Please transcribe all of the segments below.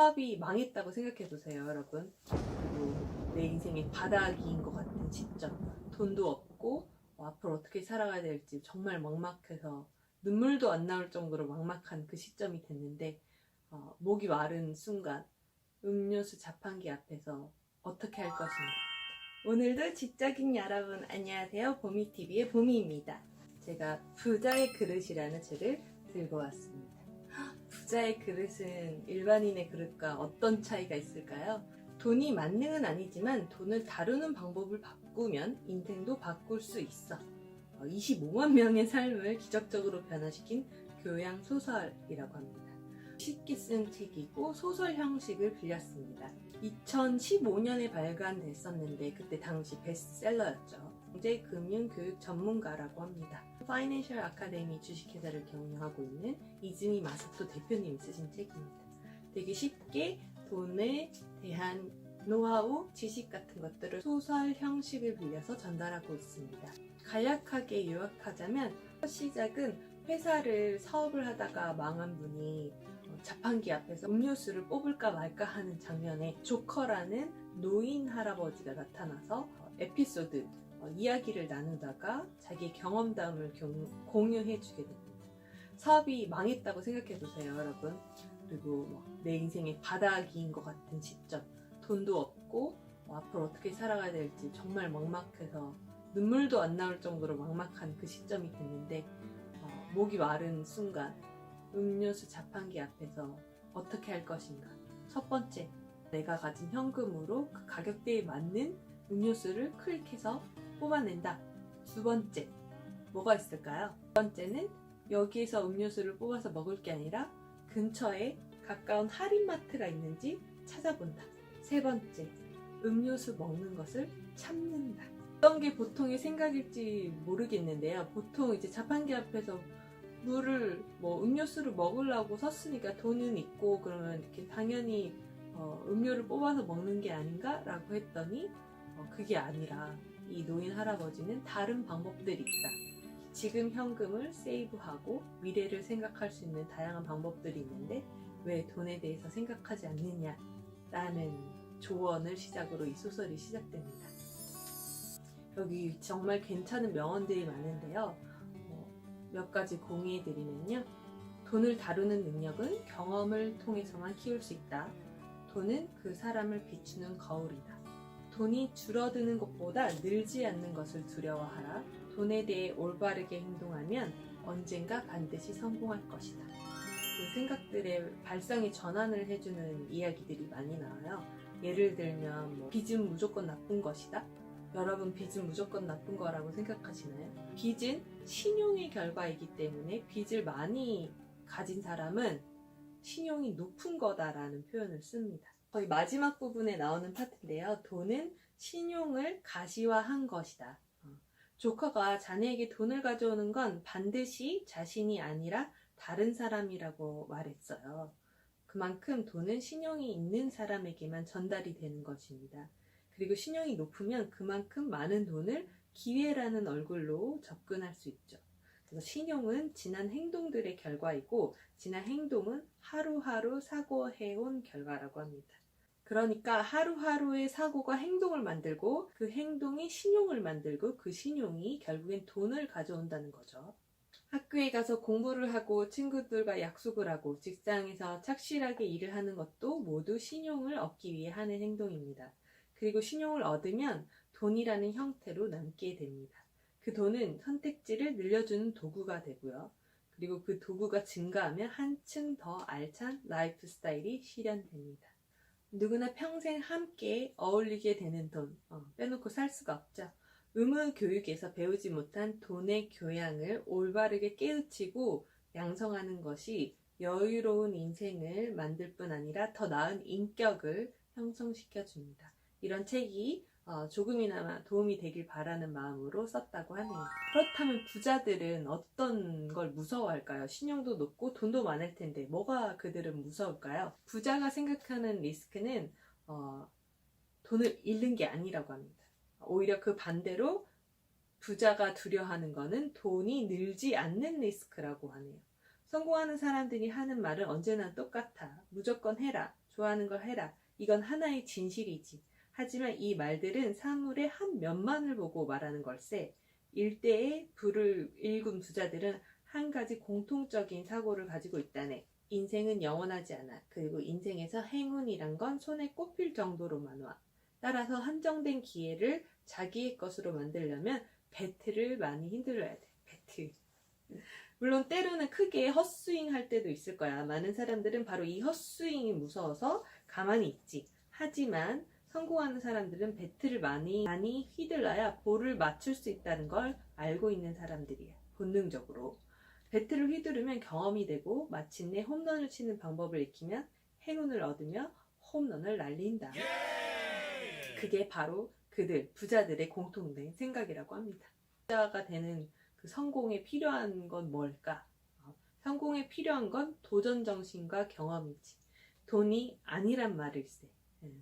사업이 망했다고 생각해 보세요, 여러분. 그리고 내 인생의 바닥인 것 같은 시점, 돈도 없고 앞으로 어떻게 살아가야 될지 정말 막막해서 눈물도 안 나올 정도로 막막한 그 시점이 됐는데 목이 마른 순간 음료수 자판기 앞에서 어떻게 할 것인가. 오늘도 직장인 여러분 안녕하세요. 보미TV의 보미입니다. 제가 부자의 그릇이라는 책을 들고 왔습니다. 부자의 그릇은 일반인의 그릇과 어떤 차이가 있을까요? 돈이 만능은 아니지만 돈을 다루는 방법을 바꾸면 인생도 바꿀 수 있어. 25만 명의 삶을 기적적으로 변화시킨 교양 소설이라고 합니다. 쉽게 쓴 책이고 소설 형식을 빌렸습니다. 2015년에 발간됐었는데 그때 당시 베스트셀러였죠. 경제 금융 교육 전문가라고 합니다. 파이낸셜 아카데미 주식회사를 경영하고 있는 이즈미 마사토 대표님이 쓰신 책입니다. 되게 쉽게 돈에 대한 노하우, 지식 같은 것들을 소설 형식을 빌려서 전달하고 있습니다. 간략하게 요약하자면 첫 시작은 회사를 사업을 하다가 망한 분이 자판기 앞에서 음료수를 뽑을까 말까 하는 장면에 조커라는 노인 할아버지가 나타나서 에피소드, 이야기를 나누다가 자기의 경험담을 공유해주게 됩니다. 사업이 망했다고 생각해보세요, 여러분. 그리고 내 인생의 바닥인 것 같은 시점, 돈도 없고 앞으로 어떻게 살아가야 될지 정말 막막해서 눈물도 안 나올 정도로 막막한 그 시점이 됐는데 목이 마른 순간 음료수 자판기 앞에서 어떻게 할 것인가. 첫 번째, 내가 가진 현금으로 그 가격대에 맞는 음료수를 클릭해서 뽑아낸다. 두 번째, 뭐가 있을까요? 두 번째는 여기에서 음료수를 뽑아서 먹을 게 아니라 근처에 가까운 할인마트가 있는지 찾아본다. 세 번째, 음료수 먹는 것을 참는다. 어떤 게 보통의 생각일지 모르겠는데요. 보통 이제 자판기 앞에서 음료수를 먹으려고 섰으니까 돈은 있고 그러면 이렇게 당연히 음료를 뽑아서 먹는 게 아닌가라고 했더니 그게 아니라 이 노인 할아버지는 다른 방법들이 있다. 지금 현금을 세이브하고 미래를 생각할 수 있는 다양한 방법들이 있는데 왜 돈에 대해서 생각하지 않느냐라는 조언을 시작으로 이 소설이 시작됩니다. 여기 정말 괜찮은 명언들이 많은데요. 몇 가지 공유해드리면요. 돈을 다루는 능력은 경험을 통해서만 키울 수 있다. 돈은 그 사람을 비추는 거울이다. 돈이 줄어드는 것보다 늘지 않는 것을 두려워하라. 돈에 대해 올바르게 행동하면 언젠가 반드시 성공할 것이다. 그 생각들의 발상의 전환을 해주는 이야기들이 많이 나와요. 예를 들면 빚은 무조건 나쁜 것이다. 여러분, 빚은 무조건 나쁜 거라고 생각하시나요? 빚은 신용의 결과이기 때문에 빚을 많이 가진 사람은 신용이 높은 거다라는 표현을 씁니다. 거의 마지막 부분에 나오는 파트인데요. 돈은 신용을 가시화한 것이다. 조커가 자네에게 돈을 가져오는 건 반드시 자신이 아니라 다른 사람이라고 말했어요. 그만큼 돈은 신용이 있는 사람에게만 전달이 되는 것입니다. 그리고 신용이 높으면 그만큼 많은 돈을 기회라는 얼굴로 접근할 수 있죠. 그래서 신용은 지난 행동들의 결과이고 지난 행동은 하루하루 사고해온 결과라고 합니다. 그러니까 하루하루의 사고가 행동을 만들고 그 행동이 신용을 만들고 그 신용이 결국엔 돈을 가져온다는 거죠. 학교에 가서 공부를 하고 친구들과 약속을 하고 직장에서 착실하게 일을 하는 것도 모두 신용을 얻기 위해 하는 행동입니다. 그리고 신용을 얻으면 돈이라는 형태로 남게 됩니다. 그 돈은 선택지를 늘려주는 도구가 되고요. 그리고 그 도구가 증가하면 한층 더 알찬 라이프 스타일이 실현됩니다. 누구나 평생 함께 어울리게 되는 돈, 빼놓고 살 수가 없죠. 의무 교육에서 배우지 못한 돈의 교양을 올바르게 깨우치고 양성하는 것이 여유로운 인생을 만들 뿐 아니라 더 나은 인격을 형성시켜 줍니다. 이런 책이 조금이나마 도움이 되길 바라는 마음으로 썼다고 하네요. 그렇다면 부자들은 어떤 걸 무서워할까요? 신용도 높고 돈도 많을 텐데 뭐가 그들은 무서울까요? 부자가 생각하는 리스크는 돈을 잃는 게 아니라고 합니다. 오히려 그 반대로 부자가 두려워하는 거는 돈이 늘지 않는 리스크라고 하네요. 성공하는 사람들이 하는 말은 언제나 똑같아. 무조건 해라. 좋아하는 걸 해라. 이건 하나의 진실이지. 하지만 이 말들은 사물의 한 면만을 보고 말하는 걸세. 일대의 불을 일군 부자들은 한 가지 공통적인 사고를 가지고 있다네. 인생은 영원하지 않아. 그리고 인생에서 행운이란 건 손에 꼽힐 정도로만 와. 따라서 한정된 기회를 자기의 것으로 만들려면 배틀을 많이 힘들어야 돼. 배틀. 물론 때로는 크게 헛스윙 할 때도 있을 거야. 많은 사람들은 바로 이 헛스윙이 무서워서 가만히 있지. 하지만 성공하는 사람들은 배틀을 많이 휘둘러야 볼을 맞출 수 있다는 걸 알고 있는 사람들이야. 본능적으로. 배틀을 휘두르면 경험이 되고 마침내 홈런을 치는 방법을 익히면 행운을 얻으며 홈런을 날린다. 그게 바로 그들, 부자들의 공통된 생각이라고 합니다. 부자가 되는 그 성공에 필요한 건 뭘까? 성공에 필요한 건 도전 정신과 경험이지. 돈이 아니란 말일세.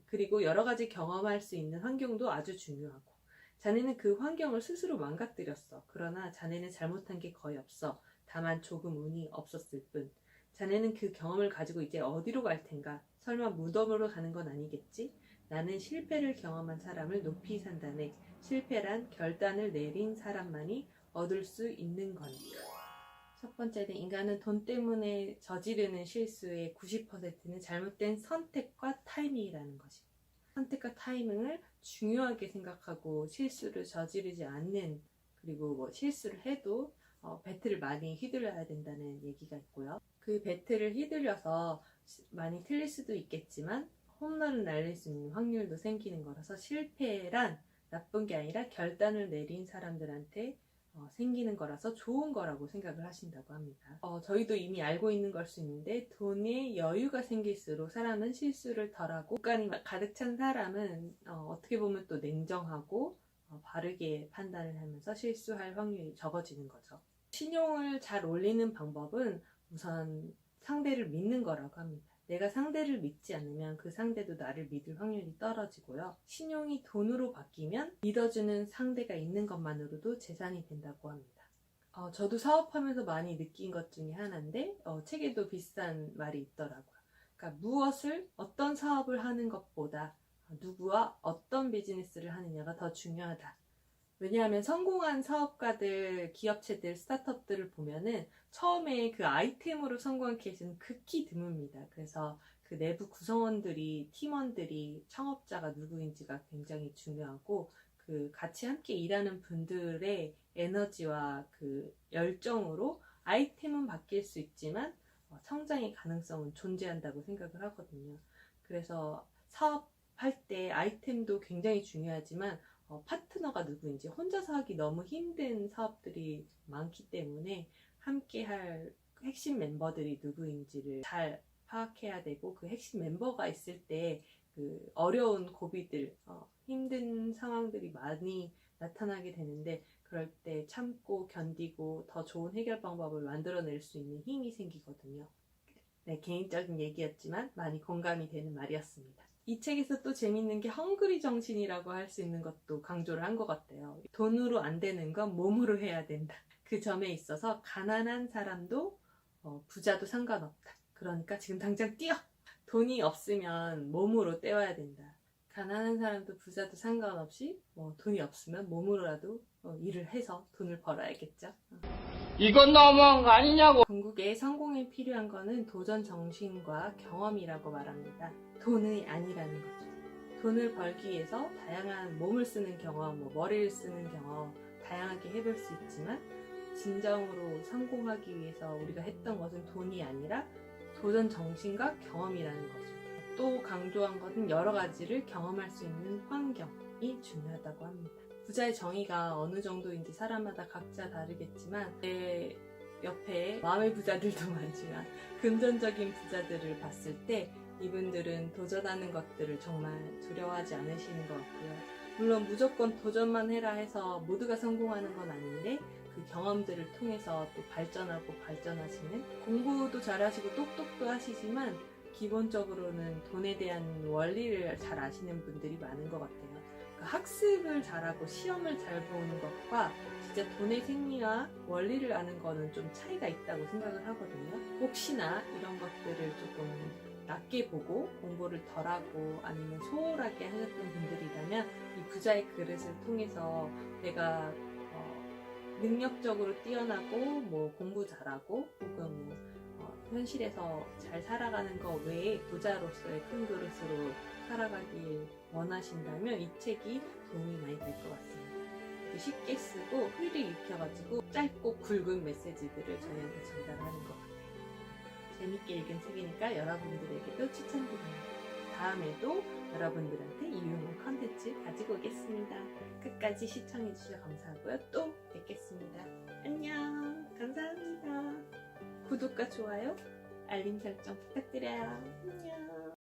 그리고 여러 가지 경험할 수 있는 환경도 아주 중요하고. 자네는 그 환경을 스스로 망가뜨렸어. 그러나 자네는 잘못한 게 거의 없어. 다만 조금 운이 없었을 뿐. 자네는 그 경험을 가지고 이제 어디로 갈 텐가? 설마 무덤으로 가는 건 아니겠지? 나는 실패를 경험한 사람을 높이 산다네. 실패란 결단을 내린 사람만이 얻을 수 있는 거니까. 첫 번째는 인간은 돈 때문에 저지르는 실수의 90%는 잘못된 선택과 타이밍이라는 것이. 선택과 타이밍을 중요하게 생각하고 실수를 저지르지 않는, 그리고 뭐 실수를 해도 배틀을 많이 휘둘러야 된다는 얘기가 있고요. 그 배틀을 휘둘려서 많이 틀릴 수도 있겠지만 홈런을 날릴 수 있는 확률도 생기는 거라서 실패란 나쁜 게 아니라 결단을 내린 사람들한테 생기는 거라서 좋은 거라고 생각을 하신다고 합니다. 저희도 이미 알고 있는 걸 수 있는데 돈에 여유가 생길수록 사람은 실수를 덜하고 습관이 가득 찬 사람은 어떻게 보면 또 냉정하고 바르게 판단을 하면서 실수할 확률이 적어지는 거죠. 신용을 잘 올리는 방법은 우선 상대를 믿는 거라고 합니다. 내가 상대를 믿지 않으면 그 상대도 나를 믿을 확률이 떨어지고요. 신용이 돈으로 바뀌면 믿어주는 상대가 있는 것만으로도 재산이 된다고 합니다. 저도 사업하면서 많이 느낀 것 중에 하나인데 책에도 비슷한 말이 있더라고요. 그러니까 무엇을 어떤 사업을 하는 것보다 누구와 어떤 비즈니스를 하느냐가 더 중요하다. 왜냐하면 성공한 사업가들, 기업체들, 스타트업들을 보면은 처음에 그 아이템으로 성공한 케이스는 극히 드뭅니다. 그래서 그 내부 구성원들이, 팀원들이, 창업자가 누구인지가 굉장히 중요하고 그 같이 함께 일하는 분들의 에너지와 그 열정으로 아이템은 바뀔 수 있지만 성장의 가능성은 존재한다고 생각을 하거든요. 그래서 사업할 때 아이템도 굉장히 중요하지만 파트너가 누구인지, 혼자서 하기 너무 힘든 사업들이 많기 때문에 함께 할 핵심 멤버들이 누구인지를 잘 파악해야 되고, 그 핵심 멤버가 있을 때 그 어려운 고비들, 힘든 상황들이 많이 나타나게 되는데, 그럴 때 참고 견디고 더 좋은 해결 방법을 만들어낼 수 있는 힘이 생기거든요. 네, 개인적인 얘기였지만 많이 공감이 되는 말이었습니다. 이 책에서 또 재밌는 게 헝그리 정신이라고 할 수 있는 것도 강조를 한 것 같아요. 돈으로 안 되는 건 몸으로 해야 된다. 그 점에 있어서 가난한 사람도 부자도 상관없다. 그러니까 지금 당장 뛰어! 돈이 없으면 몸으로 때워야 된다. 가난한 사람도 부자도 상관없이 돈이 없으면 몸으로라도 일을 해서 돈을 벌어야겠죠. 이건 너무한 거 아니냐고. 궁극의 성공에 필요한 거는 도전 정신과 경험이라고 말합니다. 돈이 아니라는 거죠. 돈을 벌기 위해서 다양한 몸을 쓰는 경험, 머리를 쓰는 경험 다양하게 해볼 수 있지만 진정으로 성공하기 위해서 우리가 했던 것은 돈이 아니라 도전 정신과 경험이라는 거죠. 또 강조한 것은 여러 가지를 경험할 수 있는 환경이 중요하다고 합니다. 부자의 정의가 어느 정도인지 사람마다 각자 다르겠지만 내 옆에 마음의 부자들도 많지만 금전적인 부자들을 봤을 때 이분들은 도전하는 것들을 정말 두려워하지 않으시는 것 같고요. 물론 무조건 도전만 해라 해서 모두가 성공하는 건 아닌데 그 경험들을 통해서 또 발전하고 발전하시는, 공부도 잘하시고 똑똑도 하시지만 기본적으로는 돈에 대한 원리를 잘 아시는 분들이 많은 것 같아요. 학습을 잘하고 시험을 잘 보는 것과 진짜 돈의 생리와 원리를 아는 거는 좀 차이가 있다고 생각을 하거든요. 혹시나 이런 것들을 조금 낮게 보고 공부를 덜하고 아니면 소홀하게 하셨던 분들이라면 이 부자의 그릇을 통해서 내가 능력적으로 뛰어나고 뭐 공부 잘하고 혹은 현실에서 잘 살아가는 것 외에 부자로서의 큰 그릇으로 살아가길 원하신다면 이 책이 도움이 많이 될 것 같습니다. 쉽게 쓰고 흐를 익혀가지고 짧고 굵은 메시지들을 저희한테 전달하는 것 같아요. 재밌게 읽은 책이니까 여러분들에게도 추천드립니다. 다음에도 여러분들한테 유용한 컨텐츠 가지고 오겠습니다. 끝까지 시청해주셔서 감사하고요. 또 뵙겠습니다. 안녕. 감사합니다. 구독과 좋아요, 알림 설정 부탁드려요. 안녕.